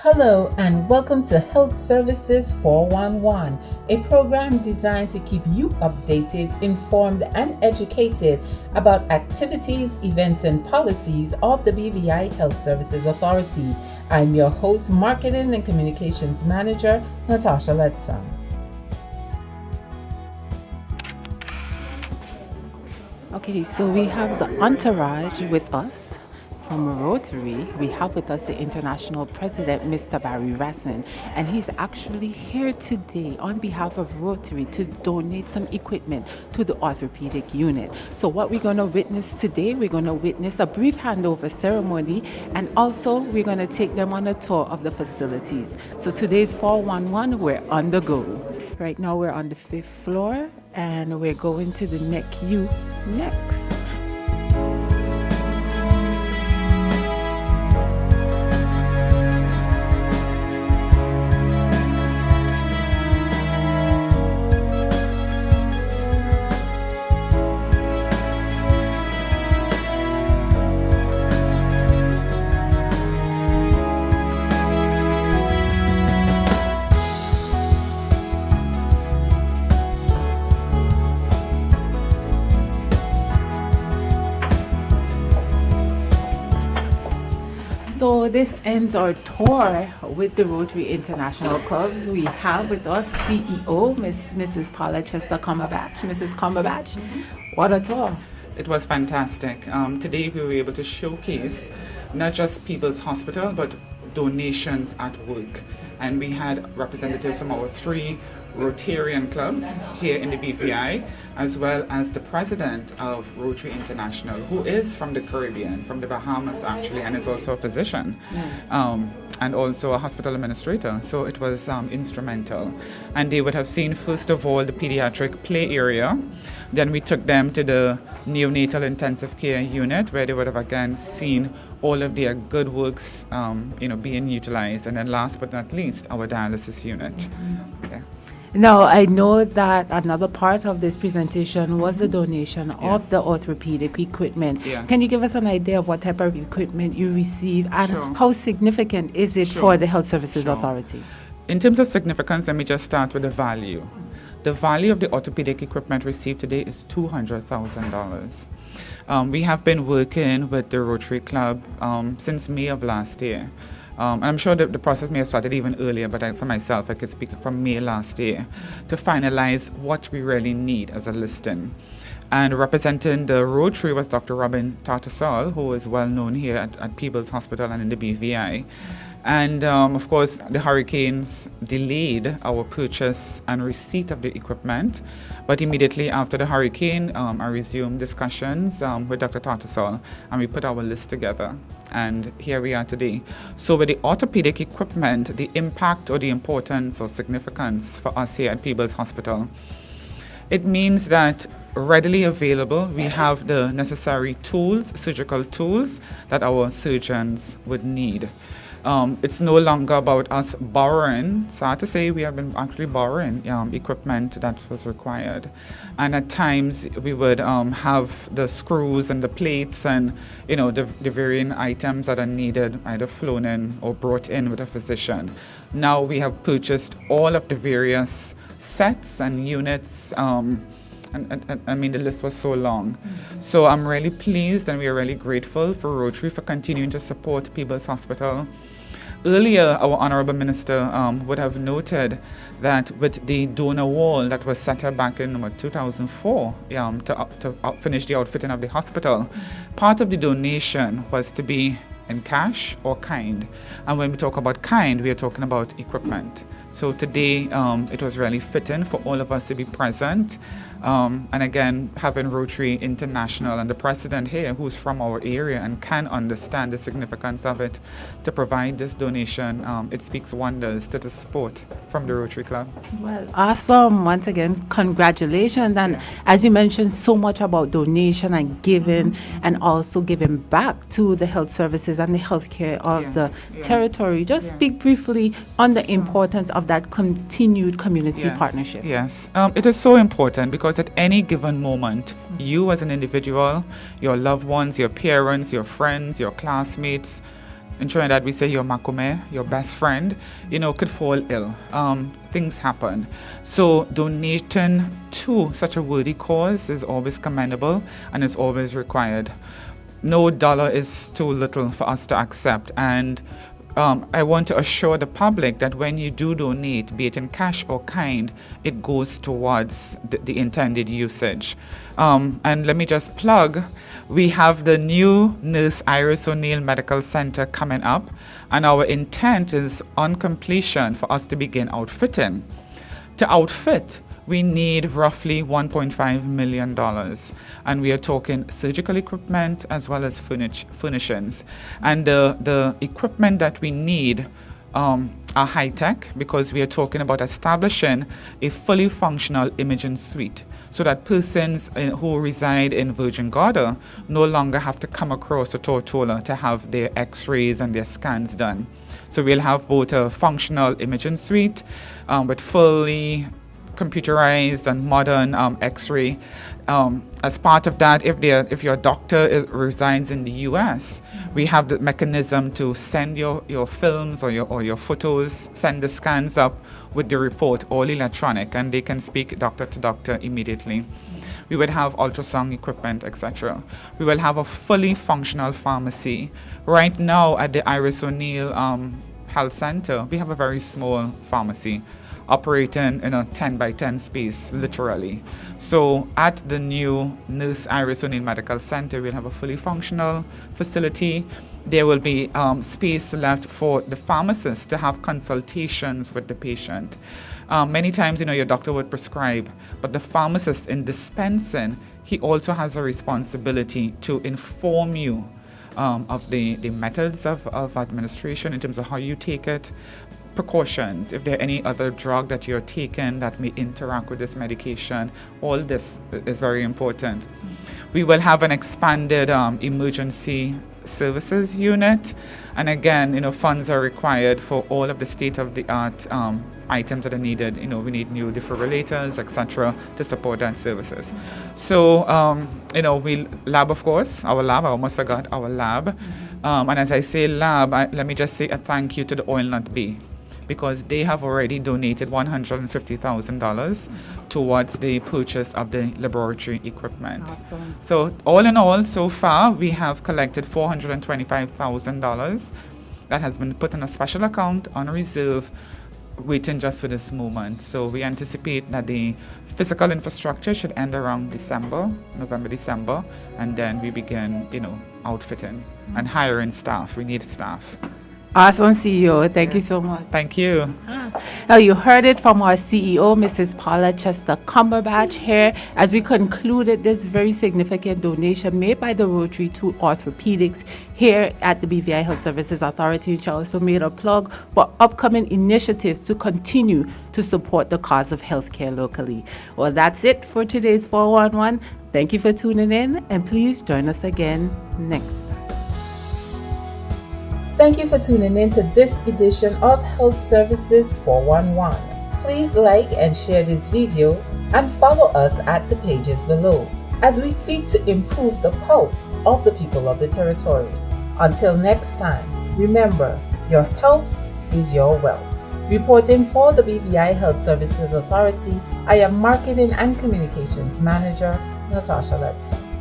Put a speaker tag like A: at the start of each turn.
A: Hello and welcome to Health Services 411, a program designed to keep you updated, informed, and educated about activities, events, and policies of the BVI Health Services Authority. I'm your host, Marketing and Communications Manager, Natasha Ledsam.
B: Okay, so we have the entourage with us from Rotary. We have with us the international president, Mr. Barry Rassin, and he's actually here today on behalf of Rotary to donate some equipment to the orthopedic unit. So what we're going to witness today, we're going to witness a brief handover ceremony, and also we're going to take them on a tour of the facilities. So today's 411, we're on the go. Right now we're on the 5th floor, and we're going to the NECU next. So this ends our tour with the Rotary International Clubs. We have with us CEO, Mrs. Paula Chester Cumberbatch. Mrs. Cumberbatch, what a tour.
C: It was fantastic. Today we were able to showcase not just People's Hospital, but donations at work. And we had representatives from our 3 Rotarian clubs here in the BVI, as well as the president of Rotary International, who is from the Caribbean, from the Bahamas actually, and is also a physician. And also a hospital administrator. So it was instrumental. And they would have seen, first of all, the pediatric play area. Then we took them to the neonatal intensive care unit, where they would have again seen all of their good works being utilized. And then last but not least, our dialysis unit. Okay.
B: Now, I know that another part of this presentation was the donation of the orthopedic equipment.
C: Yes.
B: Can you give us an idea of what type of equipment you receive and
C: Sure.
B: how significant is it for the Health Services Authority?
C: In terms of significance, let me just start with the value. The value of the orthopedic equipment received today is $200,000. We have been working with the Rotary Club since May of last year. And I'm sure that the process may have started even earlier, but for myself, I could speak from May last year to finalize what we really need as a listing. And representing the Rotary was Dr. Robin Tartasol, who is well known here at Peebles Hospital and in the BVI. And of course, the hurricanes delayed our purchase and receipt of the equipment. But immediately after the hurricane, I resumed discussions with Dr. Tartasol, and we put our list together. And here we are today. So with the orthopedic equipment, the impact or the importance or significance for us here at Peebles Hospital, it means that readily available, we have the necessary tools, surgical tools, that our surgeons would need. It's no longer about us borrowing. Sad to say, we have been actually borrowing equipment that was required. And at times, we would have the screws and the plates and, the varying items that are needed, either flown in or brought in with a physician. Now we have purchased all of the various sets and units. And I mean, the list was so long. So I'm really pleased and we are really grateful for Rotary for continuing to support Peebles Hospital. Earlier, our Honorable Minister would have noted that with the donor wall that was set up back in 2004 to finish the outfitting of the hospital, part of the donation was to be in cash or kind. And when we talk about kind, we are talking about equipment. So today, it was really fitting for all of us to be present. And again, having Rotary International and the president here, who's from our area and can understand the significance of it, to provide this donation, it speaks wonders to the support from the Rotary Club.
B: Well, awesome. Once again, congratulations. And as you mentioned, so much about donation and giving and also giving back to the health services and the healthcare of the territory. Just speak briefly on the importance of that continued community partnership.
C: Yes, it is so important because at any given moment, you as an individual, your loved ones, your parents, your friends, your classmates, In Trinidad, we say your makome, your best friend, could fall ill. Things happen. So donating to such a worthy cause is always commendable and is always required. No dollar is too little for us to accept. And I want to assure the public that when you do donate, be it in cash or kind, it goes towards the intended usage. And let me just plug, we have the new Nurse Iris O'Neill Medical Center coming up, and our intent is on completion for us to begin outfitting. To outfit, we need roughly $1.5 million, and we are talking surgical equipment as well as furnishings. And the equipment that we need are high-tech, because we are talking about establishing a fully functional imaging suite, so that persons who reside in Virgin Gorda no longer have to come across to Tortola to have their x-rays and their scans done. So we'll have both a functional imaging suite with fully computerized and modern x-ray. As part of that, if your doctor resides in the US, we have the mechanism to send your films or your photos, send the scans up with the report, all electronic, and they can speak doctor to doctor immediately. We would have ultrasound equipment, etc. We will have a fully functional pharmacy. Right now at the Iris O'Neill Health Center, we have a very small pharmacy operating in a 10 by 10 space, literally. So at the new Nurse Iris O'Neill Medical Center, we'll have a fully functional facility. There will be space left for the pharmacist to have consultations with the patient. Many times, your doctor would prescribe, but the pharmacist in dispensing, he also has a responsibility to inform you of the methods of administration in terms of how you take it, precautions, if there are any other drug that you're taking that may interact with this medication. All this is very important. We will have an expanded emergency services unit, and again, funds are required for all of the state-of-the-art items that are needed. We need new defibrillators, etc., to support that services. So, we lab, of course, our lab. I almost forgot our lab. And as I say lab, let me just say a thank you to the Oil Nut Bay, because they have already donated $150,000 towards the purchase of the laboratory equipment.
B: Awesome.
C: So all in all, so far, we have collected $425,000 that has been put in a special account on reserve, waiting just for this moment. So we anticipate that the physical infrastructure should end around November, December, and then we begin, outfitting and hiring staff. We need staff.
B: Awesome, CEO. Thank you so much.
C: Thank you.
B: Now, you heard it from our CEO, Mrs. Paula Chester Cumberbatch here, as we concluded this very significant donation made by the Rotary to orthopedics here at the BVI Health Services Authority. She also made a plug for upcoming initiatives to continue to support the cause of healthcare locally. Well, that's it for today's 411. Thank you for tuning in, and please join us again next time.
A: Thank you for tuning in to this edition of Health Services 411. Please like and share this video and follow us at the pages below as we seek to improve the pulse of the people of the territory. Until next time, remember, your health is your wealth. Reporting for the BVI Health Services Authority, I am Marketing and Communications Manager, Natasha Letson.